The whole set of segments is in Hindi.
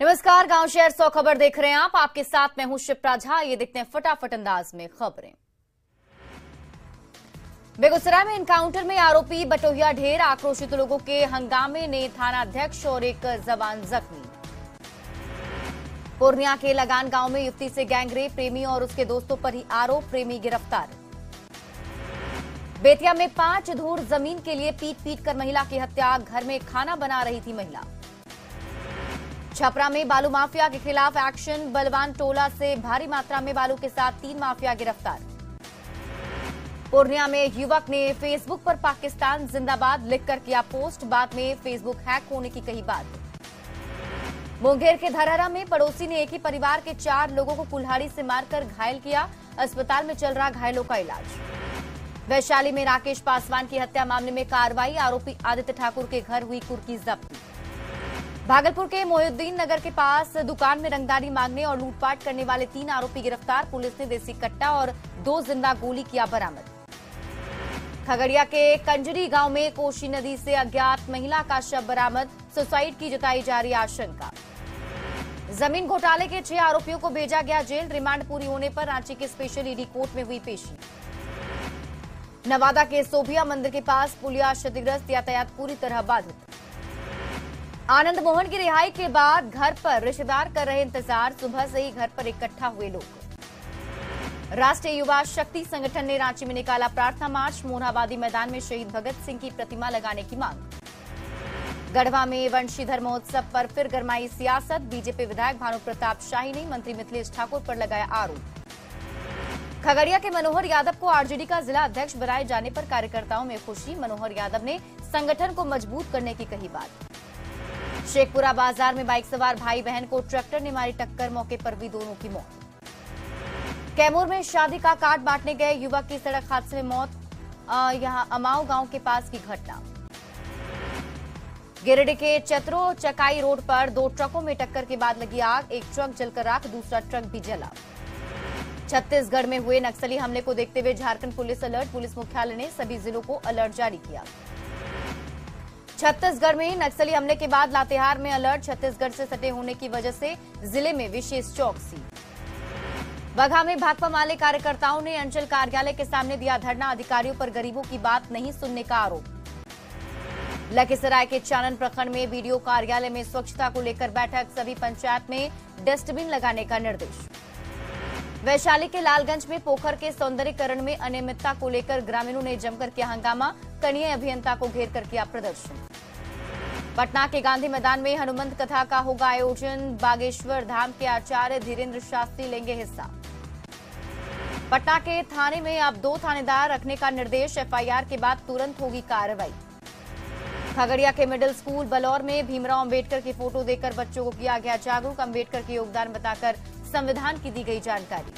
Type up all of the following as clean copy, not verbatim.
नमस्कार, गांव शहर 100 खबर देख रहे हैं आप। आपके साथ मैं हूं शिप्रा झा। ये देखते हैं फटाफट अंदाज में खबरें। बेगूसराय में एनकाउंटर में आरोपी बटोहिया ढेर, आक्रोशित लोगों के हंगामे ने थानाध्यक्ष और एक जवान जख्मी। पूर्णिया के लगान गांव में युवती से गैंगरेप, प्रेमी और उसके दोस्तों पर ही आरोप, प्रेमी गिरफ्तार। बेतिया में 5 धूर जमीन के लिए पीट कर महिला की हत्या, घर में खाना बना रही थी महिला। छपरा में बालू माफिया के खिलाफ एक्शन, बलवान टोला से भारी मात्रा में बालू के साथ 3 माफिया गिरफ्तार। पूर्णिया में युवक ने फेसबुक पर पाकिस्तान जिंदाबाद लिखकर किया पोस्ट, बाद में फेसबुक हैक होने की कही बात। मुंगेर के धरहरा में पड़ोसी ने एक ही परिवार के 4 लोगों को कुल्हाड़ी से मारकर घायल किया, अस्पताल में चल रहा घायलों का इलाज। वैशाली में राकेश पासवान की हत्या मामले में कार्रवाई, आरोपी आदित्य ठाकुर के घर हुई कुर्की जब्ती। भागलपुर के मोहिउद्दीन नगर के पास दुकान में रंगदारी मांगने और लूटपाट करने वाले 3 आरोपी गिरफ्तार, पुलिस ने देसी कट्टा और 2 जिंदा गोली किया बरामद। खगड़िया के कंजरी गांव में कोसी नदी से अज्ञात महिला का शव बरामद, सुसाइड की जताई जा रही आशंका। जमीन घोटाले के 6 आरोपियों को भेजा गया जेल, रिमांड पूरी होने पर रांची के स्पेशल ईडी कोर्ट में हुई पेशी। नवादा के सोभिया मंदिर के पास पुलिया क्षतिग्रस्त, यातायात पूरी तरह बाधित। आनंद मोहन की रिहाई के बाद घर पर रिश्तेदार कर रहे इंतजार, सुबह से ही घर पर इकट्ठा हुए लोग। राष्ट्रीय युवा शक्ति संगठन ने रांची में निकाला प्रार्थना मार्च, मोरहाबादी मैदान में शहीद भगत सिंह की प्रतिमा लगाने की मांग। गढ़वा में वंशीधर महोत्सव पर फिर गरमाई सियासत, बीजेपी विधायक भानु प्रताप शाही ने मंत्री मिथिलेश ठाकुर पर लगाया आरोप। खगड़िया के मनोहर यादव को आरजेडी का जिला अध्यक्ष बनाए जाने पर कार्यकर्ताओं में खुशी, मनोहर यादव ने संगठन को मजबूत करने की कही बात। शेखपुरा बाजार में बाइक सवार भाई बहन को ट्रैक्टर ने मारी टक्कर, मौके पर भी दोनों की मौत। कैमूर में शादी का कार्ड बांटने गए युवक की सड़क हादसे में मौत, यहां अमाऊ गांव के पास की घटना। गिरिडीह के चतरो चकाई रोड पर 2 ट्रकों में टक्कर के बाद लगी आग, एक ट्रक जलकर राख, दूसरा ट्रक भी जला। छत्तीसगढ़ में हुए नक्सली हमले को देखते हुए झारखंड पुलिस अलर्ट, पुलिस मुख्यालय ने सभी जिलों को अलर्ट जारी किया। छत्तीसगढ़ में नक्सली हमले के बाद लातेहार में अलर्ट, छत्तीसगढ़ से सटे होने की वजह से जिले में विशेष चौकसी। बगहा में भाकपा माले कार्यकर्ताओं ने अंचल कार्यालय के सामने दिया धरना, अधिकारियों पर गरीबों की बात नहीं सुनने का आरोप। लखीसराय के चानन प्रखंड में बीडीओ कार्यालय में स्वच्छता को लेकर बैठक, सभी पंचायत में डस्टबिन लगाने का निर्देश। वैशाली के लालगंज में पोखर के सौंदर्यीकरण में अनियमितता को लेकर ग्रामीणों ने जमकर किया हंगामा, कनीय अभियंता को घेर कर किया प्रदर्शन। पटना के गांधी मैदान में हनुमंत कथा का होगा आयोजन, बागेश्वर धाम के आचार्य धीरेन्द्र शास्त्री लेंगे हिस्सा। पटना के थाने में अब 2 थानेदार रखने का निर्देश, एफआईआर के बाद तुरंत होगी कार्रवाई। खगड़िया के मिडिल स्कूल बलौर में भीमराव अंबेडकर की फोटो देकर बच्चों को किया गया जागरूक, अंबेडकर के योगदान बताकर संविधान की दी गई जानकारी।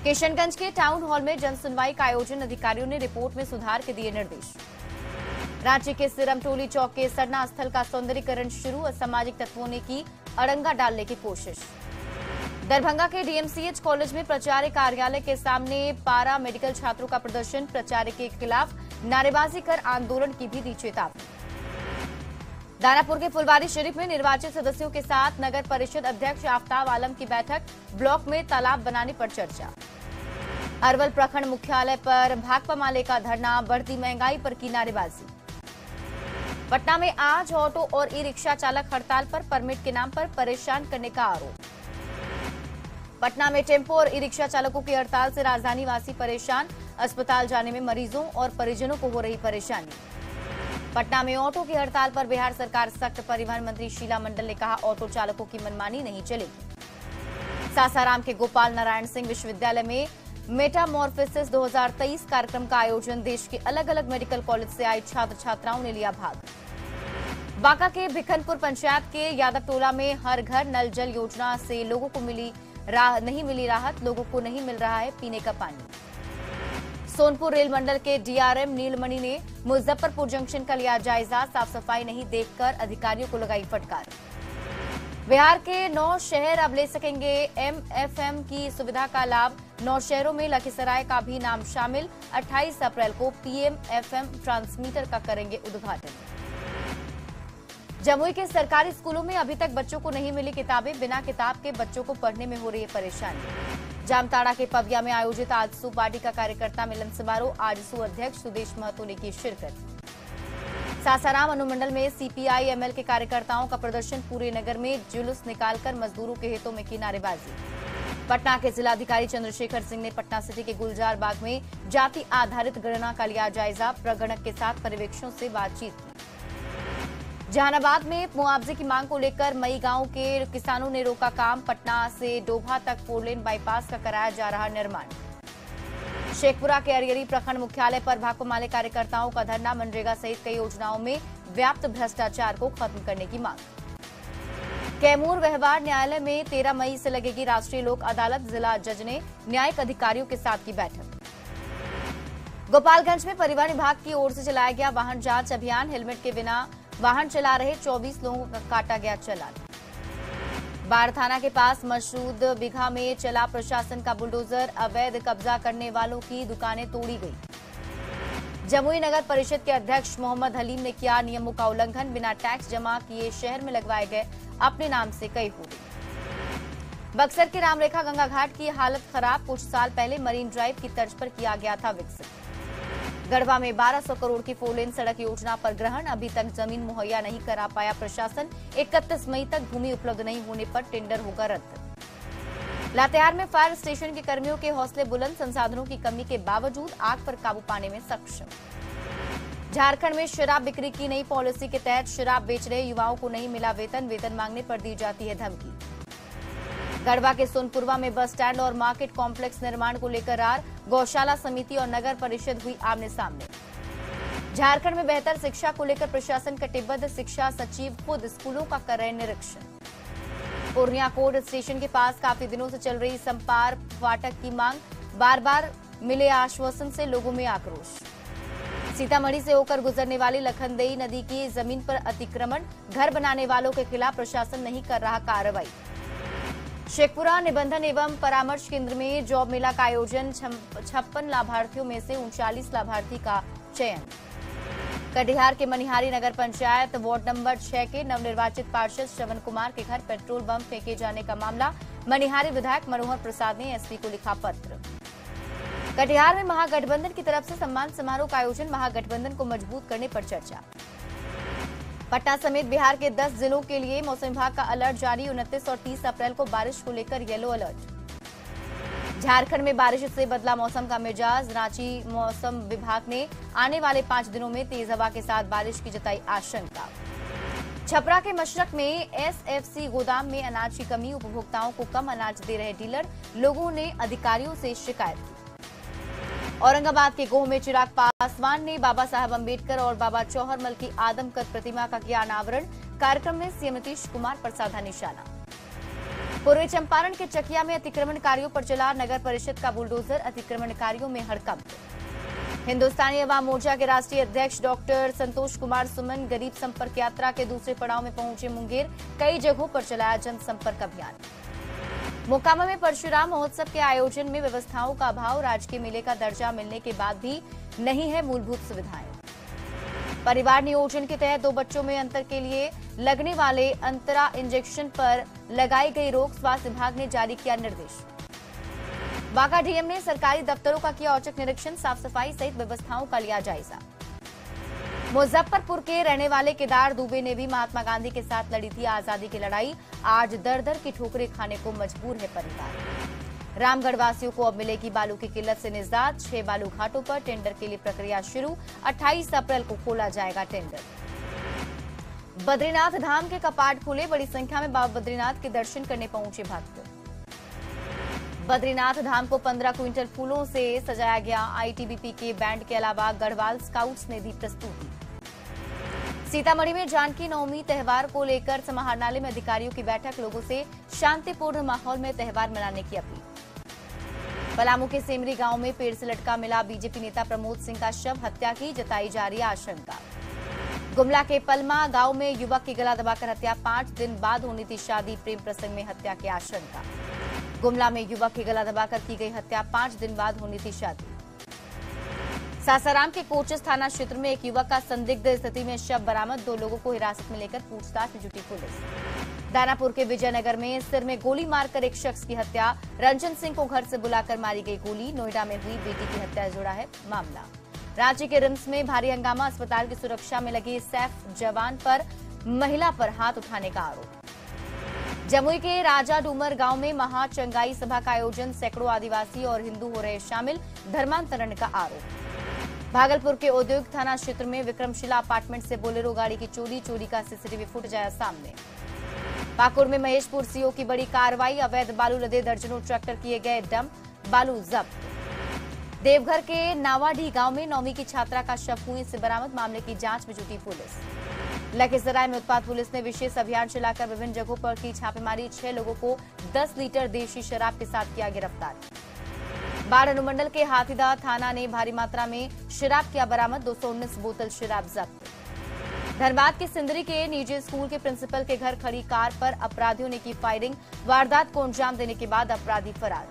किशनगंज के टाउन हॉल में जन सुनवाई का आयोजन, अधिकारियों ने रिपोर्ट में सुधार के दिए निर्देश। रांची के सिरमटोली चौक के सरना स्थल का सौंदर्यीकरण शुरू, असामाजिक तत्वों ने की अड़ंगा डालने की कोशिश। दरभंगा के डीएमसीएच कॉलेज में प्राचार्य कार्यालय के सामने पारा मेडिकल छात्रों का प्रदर्शन, प्राचार्य के खिलाफ नारेबाजी कर आंदोलन की भी दी चेतावनी। दानापुर के फुलवारी शरीफ में निर्वाचित सदस्यों के साथ नगर परिषद अध्यक्ष आफ्ताब आलम की बैठक, ब्लॉक में तालाब बनाने पर चर्चा। अरवल प्रखंड मुख्यालय पर भाकपा माले का धरना, बढ़ती महंगाई पर की नारेबाजी। पटना में आज ऑटो और ई रिक्शा चालक हड़ताल पर, परमिट के नाम पर परेशान करने का आरोप। पटना में टेम्पो और ई रिक्शा चालकों की हड़ताल से राजधानी वासी परेशान, अस्पताल जाने में मरीजों और परिजनों को हो रही परेशानी। पटना में ऑटो की हड़ताल पर बिहार सरकार सख्त, परिवहन मंत्री शीला मंडल ने कहा ऑटो चालकों की मनमानी नहीं चलेगी। सासाराम के गोपाल नारायण सिंह विश्वविद्यालय में मेटामॉर्फोसिस 2023 कार्यक्रम का आयोजन, देश के अलग अलग मेडिकल कॉलेज से आए छात्र छात्राओं ने लिया भाग। बांका के भिखनपुर पंचायत के यादव टोला में हर घर नल जल योजना से लोगों को नहीं मिली राहत, लोगों को नहीं मिल रहा है पीने का पानी। सोनपुर रेल मंडल के डीआरएम नीलमणि ने मुजफ्फरपुर जंक्शन का लिया जायजा, साफ सफाई नहीं देखकर अधिकारियों को लगाई फटकार। बिहार के 9 शहर अब ले सकेंगे एमएफएम की सुविधा का लाभ, 9 शहरों में लखीसराय का भी नाम शामिल, 28 अप्रैल को पीएमएफएम ट्रांसमीटर का करेंगे उद्घाटन। जमुई के सरकारी स्कूलों में अभी तक बच्चों को नहीं मिली किताबें। बिना किताब के बच्चों को पढ़ने में हो रही है परेशानी। जामताड़ा के पबिया में आयोजित आजसू पार्टी का कार्यकर्ता मिलन समारोह। आजसू अध्यक्ष सुदेश महतो ने की शिरकत। सासाराम अनुमंडल में सीपीआई एमएल के कार्यकर्ताओं का प्रदर्शन। पूरे नगर में जुलूस निकालकर मजदूरों के हितों में की नारेबाजी। पटना के जिलाधिकारी चंद्रशेखर सिंह ने पटना सिटी के गुलजार बाग में जाति आधारित गणना का लिया जायजा। प्रगणक के साथ पर्यवेक्षकों से बातचीत की। जहानाबाद में मुआवजे की मांग को लेकर मई गांव के किसानों ने रोका काम। पटना से डोभा तक 4 लेन बाईपास का कराया जा रहा निर्माण। शेखपुरा के अरियरी प्रखंड मुख्यालय पर भाकपा माले कार्यकर्ताओं का धरना। मनरेगा सहित कई योजनाओं में व्याप्त भ्रष्टाचार को खत्म करने की मांग। कैमूर व्यवहार न्यायालय में 13 मई से लगेगी राष्ट्रीय लोक अदालत। जिला जज ने न्यायिक अधिकारियों के साथ की बैठक। गोपालगंज में परिवहन विभाग की ओर से चलाया गया वाहन जांच अभियान। हेलमेट के बिना वाहन चला रहे 24 लोगों का काटा गया चालान। बाढ़ थाना के पास मशरूद बिघा में चला प्रशासन का बुलडोजर। अवैध कब्जा करने वालों की दुकानें तोड़ी गई। जमुई नगर परिषद के अध्यक्ष मोहम्मद हलीम ने किया नियमों का उल्लंघन। बिना टैक्स जमा किए शहर में लगवाए गए अपने नाम से कई होर्डिंग। बक्सर के रामरेखा गंगा घाट की हालत खराब। कुछ साल पहले मरीन ड्राइव की तर्ज पर किया गया था विकसित। गढ़वा में 1200 करोड़ की 4 लेन सड़क योजना पर ग्रहण। अभी तक जमीन मुहैया नहीं करा पाया प्रशासन। 31 मई तक भूमि उपलब्ध नहीं होने पर टेंडर होगा रद्द। लातेहार में फायर स्टेशन के कर्मियों के हौसले बुलंद। संसाधनों की कमी के बावजूद आग पर काबू पाने में सक्षम। झारखंड में शराब बिक्री की नई पॉलिसी के तहत शराब बेच रहे युवाओं को नहीं मिला वेतन। वेतन मांगने पर दी जाती है धमकी। गढ़वा के सोनपुरवा में बस स्टैंड और मार्केट कॉम्प्लेक्स निर्माण को लेकर रार। गौशाला समिति और नगर परिषद हुई आमने सामने। झारखंड में बेहतर शिक्षा को लेकर प्रशासन कटिबद्ध। शिक्षा सचिव खुद स्कूलों का कर रहे निरीक्षण। पूर्णिया कोर्ट स्टेशन के पास काफी दिनों से चल रही संपार फाटक की मांग। बार बार मिले आश्वासन से लोगों में आक्रोश। सीतामढ़ी से होकर गुजरने वाली लखनदेई नदी की जमीन पर अतिक्रमण। घर बनाने वालों के खिलाफ प्रशासन नहीं कर रहा कार्रवाई। शेखपुरा निबंधन एवं परामर्श केंद्र में जॉब मेला का आयोजन। 56 लाभार्थियों में से 39 लाभार्थी का चयन। कटिहार के मनिहारी नगर पंचायत वार्ड नंबर 6 के नवनिर्वाचित पार्षद श्रवण कुमार के घर पेट्रोल बम फेंके जाने का मामला। मनिहारी विधायक मनोहर प्रसाद ने एसपी को लिखा पत्र। कटिहार में महागठबंधन की तरफ से सम्मान समारोह का आयोजन। महागठबंधन को मजबूत करने पर चर्चा। पटना समेत बिहार के 10 जिलों के लिए मौसम विभाग का अलर्ट जारी। 29 और 30 अप्रैल को बारिश को लेकर येलो अलर्ट। झारखंड में बारिश से बदला मौसम का मिजाज। रांची मौसम विभाग ने आने वाले 5 दिनों में तेज हवा के साथ बारिश की जताई आशंका। छपरा के मशरक में एसएफसी गोदाम में अनाज की कमी। उपभोक्ताओं को कम अनाज दे रहे डीलर। लोगों ने अधिकारियों से शिकायत की। औरंगाबाद के गोह में चिराग पासवान ने बाबा साहब अम्बेडकर और बाबा चौहरमल की आदमकद प्रतिमा का किया अनावरण। कार्यक्रम में सीएम नीतीश कुमार पर साधा निशाना। पूर्वी चंपारण के चकिया में अतिक्रमणकारियों पर चला नगर परिषद का बुलडोजर। अतिक्रमणकारियों में हड़कंप। हिंदुस्तानी अवाम मोर्चा के राष्ट्रीय अध्यक्ष डॉक्टर संतोष कुमार सुमन गरीब संपर्क यात्रा के दूसरे पड़ाव में पहुंचे मुंगेर। कई जगहों पर चलाया जनसंपर्क अभियान। मोकामा में परशुराम महोत्सव के आयोजन में व्यवस्थाओं का अभाव। राजकीय मेले का दर्जा मिलने के बाद भी नहीं है मूलभूत सुविधाएं। परिवार नियोजन के तहत 2 बच्चों में अंतर के लिए लगने वाले अंतरा इंजेक्शन पर लगाई गई रोक। स्वास्थ्य विभाग ने जारी किया निर्देश। बांका डीएम ने सरकारी दफ्तरों का किया औचक निरीक्षण। साफ सफाई सहित व्यवस्थाओं का लिया जायजा। मुजफ्फरपुर के रहने वाले केदार दुबे ने भी महात्मा गांधी के साथ लड़ी थी आजादी की लड़ाई। आज दर दर की ठोकरें खाने को मजबूर है परिवार। रामगढ़ वासियों को अब मिलेगी बालू की किल्लत से निजात। 6 बालू घाटों पर टेंडर के लिए प्रक्रिया शुरू। 28 अप्रैल को खोला जाएगा टेंडर। बद्रीनाथ धाम के कपाट खुले। बड़ी संख्या में बाबा बद्रीनाथ के दर्शन करने पहुंचे भक्त। बद्रीनाथ धाम को 15 क्विंटल फूलों से सजाया गया। आईटीबीपी के बैंड के अलावा गढ़वाल स्काउट्स ने दी प्रस्तुति। सीतामढ़ी में जानकी नवमी त्योहार को लेकर समाहरणालय में अधिकारियों की बैठक। लोगों से शांतिपूर्ण माहौल में त्योहार मनाने की अपील। पलामू के सेमरी गांव में पेड़ से लटका मिला बीजेपी नेता प्रमोद सिंह का शव। हत्या की जताई जा रही आशंका। गुमला के पलमा गांव में युवक की गला दबाकर हत्या। 5 दिन बाद होनी थी शादी। प्रेम प्रसंग में हत्या की आशंका। गुमला में युवक की गला दबाकर की गई हत्या। 5 दिन बाद होनी थी शादी। सासाराम के कोचस थाना क्षेत्र में एक युवक का संदिग्ध स्थिति में शव बरामद। 2 लोगों को हिरासत में लेकर पूछताछ में जुटी पुलिस। दानापुर के विजयनगर में सिर में गोली मारकर एक शख्स की हत्या। रंजन सिंह को घर से बुलाकर मारी गई गोली। नोएडा में हुई बेटी की हत्या से जुड़ा है मामला। रांची के रिम्स में भारी हंगामा। अस्पताल की सुरक्षा में लगी सैफ जवान पर महिला पर हाथ उठाने का आरोप। जमुई के राजा डूमर गांव में महाचंगाई सभा का आयोजन। सैकड़ों आदिवासी और हिंदू हो रहे शामिल। धर्मांतरण का आरोप। भागलपुर के औद्योगिक थाना क्षेत्र में विक्रमशिला अपार्टमेंट से बोलेरो गाड़ी की चोरी का सीसीटीवी फुटेज आया सामने। पाकुड़ में महेशपुर सीओ की बड़ी कार्रवाई। अवैध बालू लदे दर्जनों ट्रैक्टर किए गए डंप। बालू जब्त। देवघर के नावाडीह गांव में 9वीं की छात्रा का शव कुएं से बरामद। मामले की जांच में जुटी पुलिस। लखीसराय में उत्पाद पुलिस ने विशेष अभियान चलाकर विभिन्न जगहों पर की छापेमारी। 6 लोगों को 10 लीटर देशी शराब के साथ किया गिरफ्तार। बाढ़ अनुमंडल के हाथीदह थाना ने भारी मात्रा में शराब किया बरामद। 219 बोतल शराब जब्त। धनबाद के सिंदरी के निजी स्कूल के प्रिंसिपल के घर खड़ी कार पर अपराधियों ने की फायरिंग। वारदात को अंजाम देने के बाद अपराधी फरार।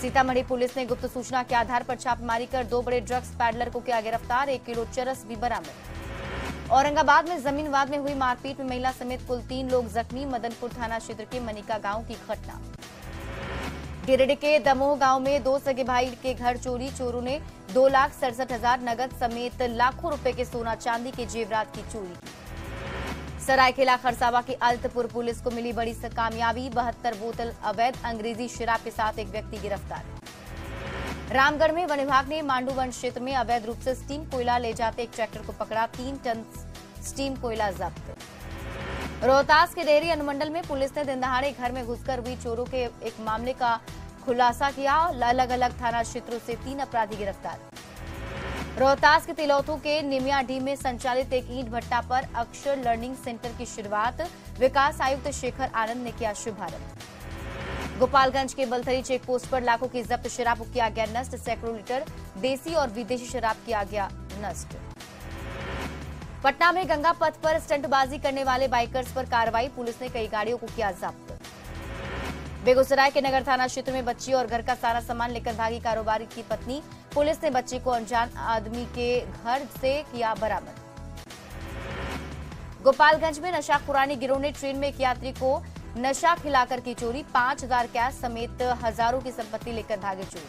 सीतामढ़ी पुलिस ने गुप्त सूचना के आधार पर छापेमारी कर 2 बड़े ड्रग्स पैडलर को किया गिरफ्तार। 1 किलो चरस भी बरामद। औरंगाबाद में जमीन विवाद में हुई मारपीट में महिला समेत कुल 3 लोग जख्मी। मदनपुर थाना क्षेत्र के मनिका गांव की घटना। गिरिडीह के दमोह गांव में 2 सगे भाई के घर चोरी। चोरों ने 2,67,000 नगद समेत लाखों रुपए के सोना चांदी के जेवरात की चोरी की। सरायकेला खरसावा की अल्तपुर पुलिस को मिली बड़ी कामयाबी। 72 बोतल अवैध अंग्रेजी शराब के साथ एक व्यक्ति गिरफ्तार। रामगढ़ में वन विभाग ने मांडू वन क्षेत्र में अवैध रूप से स्टीम कोयला ले जाते एक ट्रैक्टर को पकड़ा। 3 टन स्टीम कोयला जब्त। रोहतास के डेहरी अनुमंडल में पुलिस ने दिनदहाड़े घर में घुसकर हुई चोरों के एक मामले का खुलासा किया। अलग अलग थाना क्षेत्रों से 3 अपराधी गिरफ्तार। रोहतास के तिलौथू के निमियाडीह में संचालित एक ईंट भट्टा पर अक्षर लर्निंग सेंटर की शुरुआत। विकास आयुक्त शेखर आनंद ने किया शुभारंभ। गोपालगंज के बलथरी चेक पोस्ट पर लाखों की जब्त शराब को किया गया नष्ट। सैकड़ों लीटर देसी और विदेशी शराब किया गया नष्ट। पटना में गंगा पथ पर स्टंटबाजी करने वाले बाइकर्स पर कार्रवाई। पुलिस ने कई गाड़ियों को किया जब्त। बेगूसराय के नगर थाना क्षेत्र में बच्ची और घर का सारा सामान लेकर भागी कारोबारी की पत्नी। पुलिस ने बच्ची को अनजान आदमी के घर से किया बरामद। गोपालगंज में नशाखुरानी गिरोह ने ट्रेन में एक यात्री को नशा खिलाकर की चोरी। 5,000 कैश समेत हजारों की संपत्ति लेकर भागे चोर।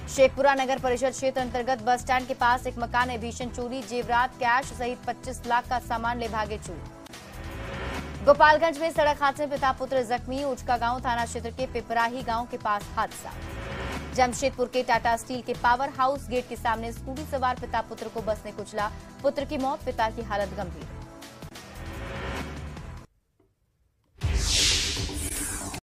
शेखपुरा नगर परिषद क्षेत्र अंतर्गत बस स्टैंड के पास एक मकान में भीषण चोरी। जेवरात कैश सहित 25 लाख का सामान ले भागे चोर। गोपालगंज में सड़क हादसे में पिता पुत्र जख्मी। उचका गांव थाना क्षेत्र के पिपराही गांव के पास हादसा। जमशेदपुर के टाटा स्टील के पावर हाउस गेट के सामने स्कूटी सवार पिता पुत्र को बस ने कुचला। पुत्र की मौत, पिता की हालत गंभीर।